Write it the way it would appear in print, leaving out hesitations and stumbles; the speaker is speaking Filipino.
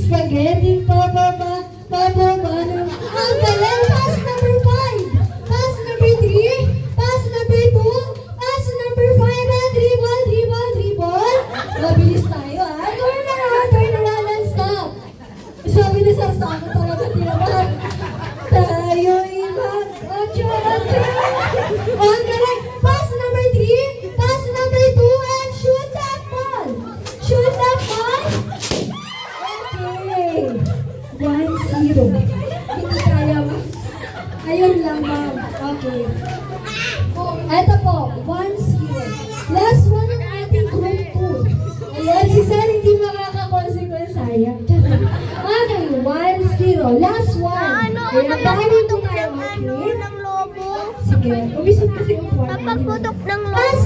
spaghetti, pababa. Ang galing! Pass number 5! Pass number 3! Pass number 2! Pass number 5! And dribble! Mabilis tayo, ha? Turn around and stop! Sabi ni Sir, sa ako talaga tinaman. Tayo, ibang. Ocho! Ang galing! Pass number 3! Pass number 2! And shoot that ball! Shoot that ball! Okay! 1-0. Hindi kaya, ma'am. Ayun lang, ma'am. Okay. Eto po, 1-0. Last one ng ating group 2. Ayan, si Sir hindi makaka-consequence. Sayang. Okay, 1-0. Last one. Ayan, dahil po tayo, okay? Ng lobo. Sige, umisog kasi upuan. Kapag putok ng lobo. Pass